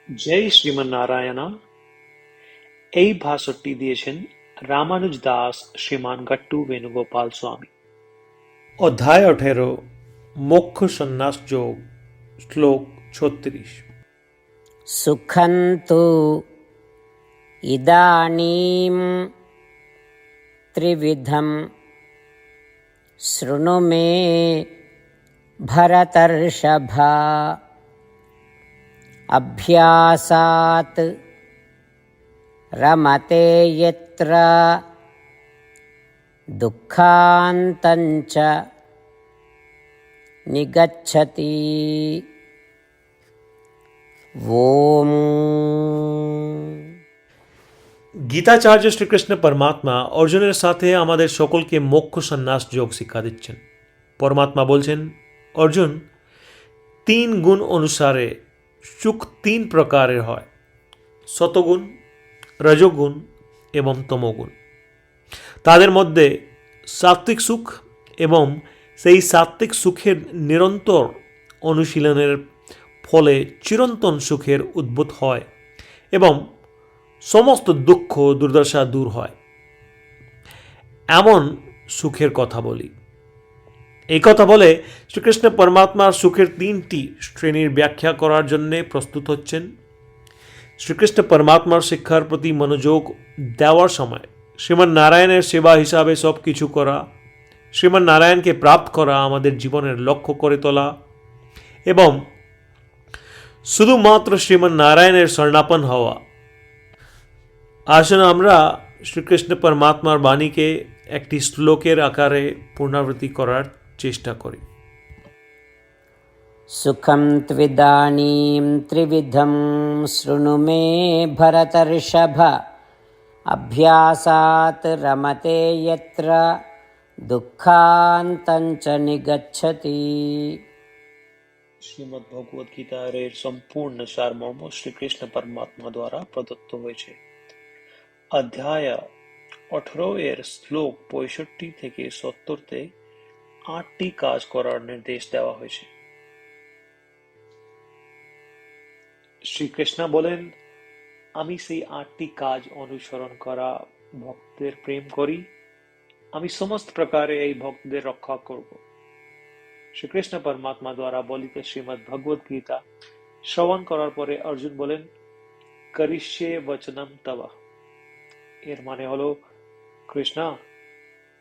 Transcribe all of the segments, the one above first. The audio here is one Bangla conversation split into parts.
জয় শ্রীমন্নারায়ণা। এই ভাষণটি দিয়েছেন রামানুজ দাস শ্রীমান গট্টু বেণুগোপাল স্বামী। অধ্যায় 18 মোক্ষ সন্ন্যাস যোগ, শ্লোক 36। সুখং তু ইদানীম ত্রিবিধম শৃণু মে ভরতর্ষভ। অভ্যাসাৎ রমতে যত্র দুঃখান্तं চ নিগচ্ছতি। ওম। গীতাচার্য শ্রীকৃষ্ণ পরমাত্মা অর্জুনের সাথে আমাদের সকলকে মোক্ষ সন্ন্যাস যোগ শিক্ষা দিচ্ছেন। পরমাত্মা বলছেন, অর্জুন, 3 গুণ অনুসারে সুখ 3 প্রকারের হয়: সতগুণ, রজগুণ এবং তমগুণ। তাদের মধ্যে সাত্ত্বিক সুখ এবং সেই সাত্ত্বিক সুখের নিরন্তর অনুশীলনের ফলে চিরন্তন সুখের উদ্ভূত হয় এবং সমস্ত দুঃখ দুর্দশা দূর হয়, এমন সুখের কথা বলি। এই কথা বলে শ্রীকৃষ্ণ পরমাত্মার সুখের 3টি শ্রেণীর ব্যাখ্যা করার জন্য প্রস্তুত হচ্ছেন। শ্রীকৃষ্ণ পরমাত্মার শিক্ষার প্রতি মনোযোগ দেওয়ার সময় শ্রীমান নারায়ণের সেবা হিসাবে সব কিছু করা, শ্রীমান নারায়ণকে প্রাপ্ত করা আমাদের জীবনের লক্ষ্য করে তোলা এবং শুধুমাত্র শ্রীমান নারায়ণের শরণাপন্ন হওয়া। আসুন আমরা শ্রীকৃষ্ণ পরমাত্মার বাণীকে একটি শ্লোকের আকারে পুনরাবৃত্তি করার চেষ্টা করি। সুখং ত্বিদানীম ত্রিবিধম শৃণু মে ভরতর্ষভ। অভ্যাসাৎ রমতে যত্র দুঃখান্तं চ নিগচ্ছতি। শ্রীমদ্ ভগবদ গীতার এর সম্পূর্ণ সারমর্ম শ্রীকৃষ্ণ পরমাত্মা দ্বারা প্রদত্ত হয়েছে। অধ্যায় 18 এর শ্লোক 65 থেকে 70-তে 8টি কাজ করার নির্দেশ দেওয়া হয়েছে। শ্রীকৃষ্ণ বলেন, আমি সেই 8টি কাজ অনুসরণ করা ভক্তদের প্রেম করি। আমি সমস্ত প্রকারে এই ভক্তদের রক্ষা করব। শ্রীকৃষ্ণ পরমাত্মা দ্বারা বলিত শ্রীমদ্ ভগবদ গীতা শ্রবণ করার পরে অর্জুন বলেন, করিষ্যে বচনম তব। এর মানে হলো, কৃষ্ণ,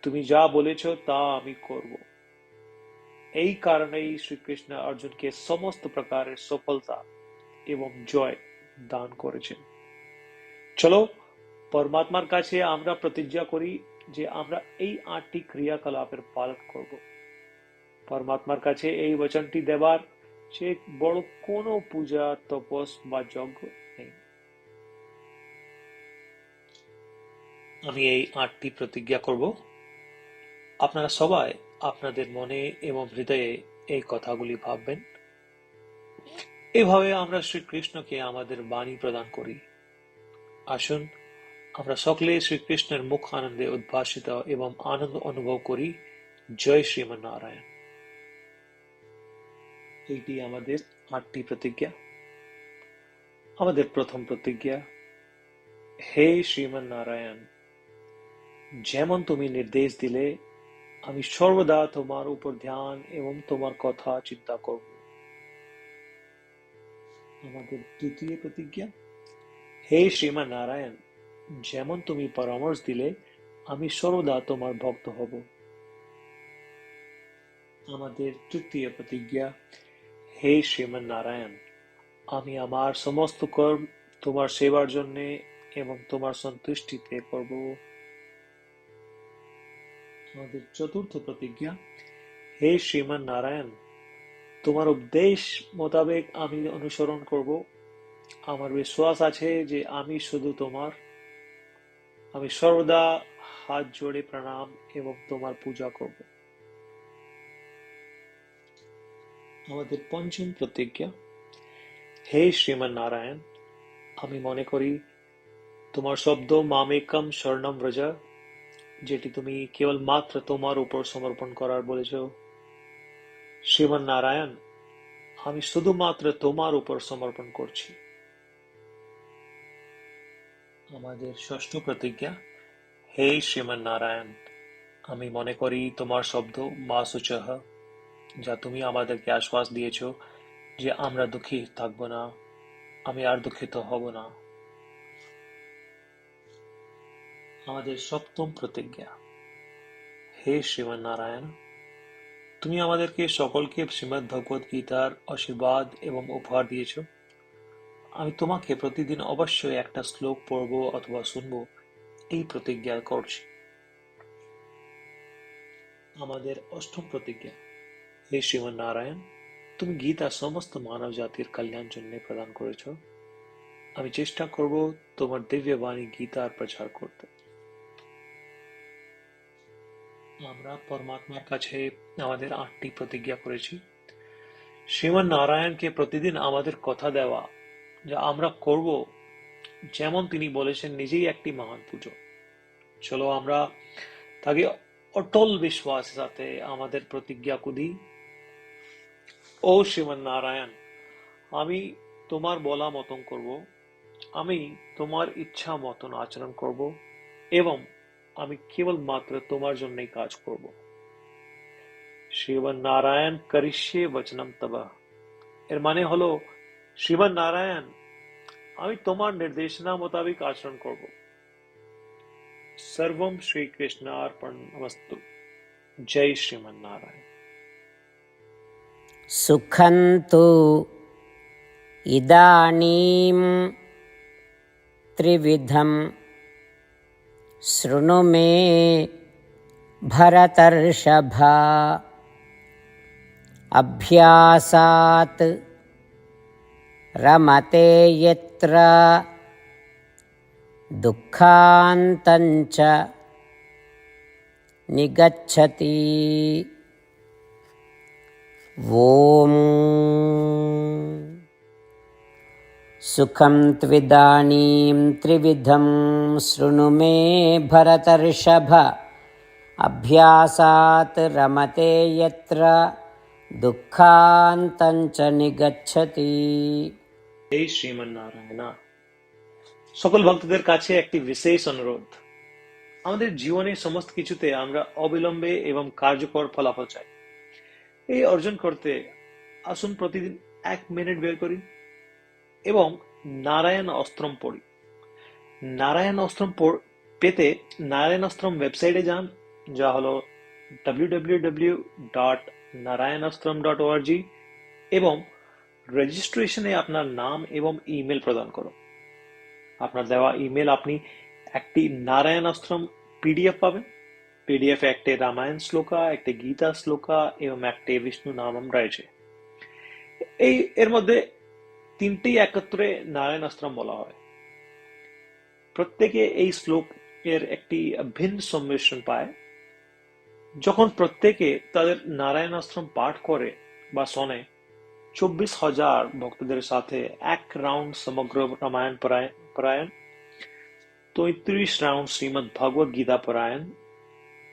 তুমি যা বলেছ তা আমি করব। এই কারণেই শ্রীকৃষ্ণ অর্জুনকে সমস্ত প্রকারের সফলতা এবং জয় দান করেছেন। চলো পরমাত্মার কাছে আমরা প্রতিজ্ঞা করি যে আমরা এই 8টি ক্রিয়াকলাপের পালন করব। পরমাত্মার কাছে এই বচনটি দেবার সে বড় কোনো পূজা, তপস বা যজ্ঞ নেই। আমি এই 8টি প্রতিজ্ঞা করব। আপনারা সবাই আপনাদের মনে এবং হৃদয়ে এই কথাগুলি ভাববেন। এভাবে আমরা শ্রীকৃষ্ণকে আমাদের বাণী প্রদান করি। আসুন আমরা সকলে শ্রীকৃষ্ণের মুখ আনন্দে উদ্ভাসিত এবং আনন্দ অনুভব করি। জয় শ্রীমন্নারায়ণ। এইটি আমাদের 8টি প্রতিজ্ঞা। আমাদের প্রথম প্রতিজ্ঞা, হে শ্রীমন্নারায়ণ, যেমন তুমি নির্দেশ দিলে আমি সর্বদা তোমার উপর ধ্যান এবং তোমার কথা চিন্তা করব। আমাদের দ্বিতীয় প্রতিজ্ঞা, হে শ্রীমন্নারায়ণ, যেমন তুমি পরামর্শ দিলে আমি সর্বদা তোমার ভক্ত হব। আমাদের তৃতীয় প্রতিজ্ঞা, হে শ্রীমন্নারায়ণ, আমি আমার সমস্ত কর্ম তোমার সেবার জন্য এবং তোমার সন্তুষ্টিতে করব। আমাদের চতুর্থ প্রতিজ্ঞা, হে শ্রীমন্নারায়ণ, তোমার উপদেশ মোতাবেক আমি অনুসরণ করব। আমার বিশ্বাস আছে যে আমি শুধু তোমার। আমি সর্বদা হাত জোড়ে প্রণাম এবং তোমার পূজা করব। আমাদের পঞ্চম প্রতিজ্ঞা, হে শ্রীমন্নারায়ণ, আমি মনে করি তোমার শব্দ মামেকম শরণম ব্রজ, যেটি তুমি কেবল মাত্র তোমার উপর সমর্পণ করার বলেছ। শ্রীমন্নারায়ণ, আমি শুধুমাত্র তোমার উপর সমর্পণ করছি। আমাদের ষষ্ঠ প্রতিজ্ঞা। হে শ্রীমান নারায়ণ, আমি মনে করি তোমার শব্দ মা শুচঃ, যা তুমি আমাদেরকে আশ্বাস দিয়েছ যে আমরা দুঃখী থাকব না, আমি আর দুঃখিত হব না। আমাদের সপ্তম প্রতিজ্ঞা। হে শ্রীমান নারায়ণ, তুমি আমাদেরকে সকলকে শ্রীমদ্ ভগবদ গীতার আশীর্বাদ এবং উপহার দিয়েছ। আমি তোমাকে প্রতিদিন অবশ্যই একটা শ্লোক পড়ব অথবা শুনব, এই প্রতিজ্ঞা করছি। আমাদের অষ্টম প্রতিজ্ঞা। হে শ্রীমান নারায়ণ, তুমি গীতা সমস্ত মানব জাতির কল্যাণ জন্য প্রদান করেছ। আমি চেষ্টা করব তোমার দিব্য বাণী গীতার প্রচার করতে। আমরা পরমাত্মার কাছে আমাদের 8টি প্রতিজ্ঞা করেছি। শ্রীমান নারায়ণকে প্রতিদিন আমাদের কথা দেওয়া, যা আমরা করব যেমন তিনি বলেছেন, নিজেই একটি মহান পুজো। চলো আমরা তাকে অটল বিশ্বাসের সাথে আমাদের প্রতিজ্ঞা দিই। ও শ্রীমান নারায়ণ, আমি তোমার বলা মতন করব, আমি তোমার ইচ্ছা মতন আচরণ করব এবং আমি কেবলমাত্র তোমার জন্যই কাজ করব। শ্রীমান নারায়ণ করিষ্যে বচনম তব। এর মানে হলো, শ্রীমান নারায়ণ, আমি তোমার নির্দেশনা মোতাবেক আচরণ করব। সর্বম শ্রীকৃষ্ণার্পণমস্তু। জয় শ্রীমান নারায়ণ। सुखं तु इदानीं त्रिविधं शृणु मे भरतर्षभ। अभ्यासात् रमते यत्र दुःखान्तञ्च निगच्छति। ॐ सुखं त्विदानीं त्रिविधं शृणु मे भरतर्षभ। अभ्यासात् रमते यत्र दुःखान्तञ्च निगच्छति। হে শ্রীমান নারায়ণ, সকল ভক্তদের কাছে একটি বিশেষ অনুরোধ। আমাদের জীবনের সমস্ত কিছুতে আমরা অবিলম্বে এবং কার্যকর ফলাফল চাই। এই অর্জন করতে আসুন প্রতিদিন 1 মিনিট বের করি এবং নারায়ণ অস্ত্রম পড়ি। নারায়ণ অস্ত্রম পেতে নারায়ণ অস্ত্রম ওয়েবসাইটে যান, যা হলো www.narayanastram.org, এবং রেজিস্ট্রেশনে আপনার নাম এবং ইমেল প্রদান করুন। আপনার দেওয়া ইমেল আপনি একটি নারায়ণ অস্ত্রম পিডিএফ পাবেন। পিডিএফ একটি রামায়ণ শ্লোকা, একটি গীতা শ্লোকা এবং একটি বিষ্ণু নামম রয়েছে। এর মধ্যে 3টি একত্রে নারায়ণ অস্ত্রম বলা হয়। প্রত্যেকে এই শ্লোকের একটি ভিন্ন সম্মিশ্রণ পায়। যখন প্রত্যেকে তাদের নারায়ণ অস্ত্রম পাঠ করে বা শোনে, 24,000 ভক্তদের সাথে 1 রাউন্ড সমগ্র রামায়ণ পারায়ণ, 33 রাউন্ড শ্রীমদ্ ভগবদ গীতা পারায়ণ,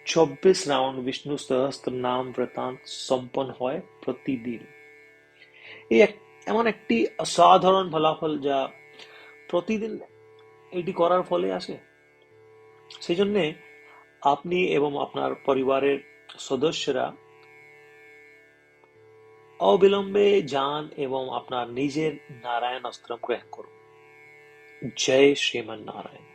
24 রাউন্ড বিষ্ণু সহস্র নাম বৃত্তান্ত সম্পন্ন হয় প্রতিদিন। এই এমন একটি অসাধারণ ফলাফল যা প্রতিদিন এটি করার ফলে আসে। সেই জন্য আপনি এবং আপনার পরিবারের সদস্যরা অবিলম্বে যান এবং আপনার নিজের নারায়ণ অস্ত্রম গ্রহণ করুন। জয় শ্রীমান নারায়ণ।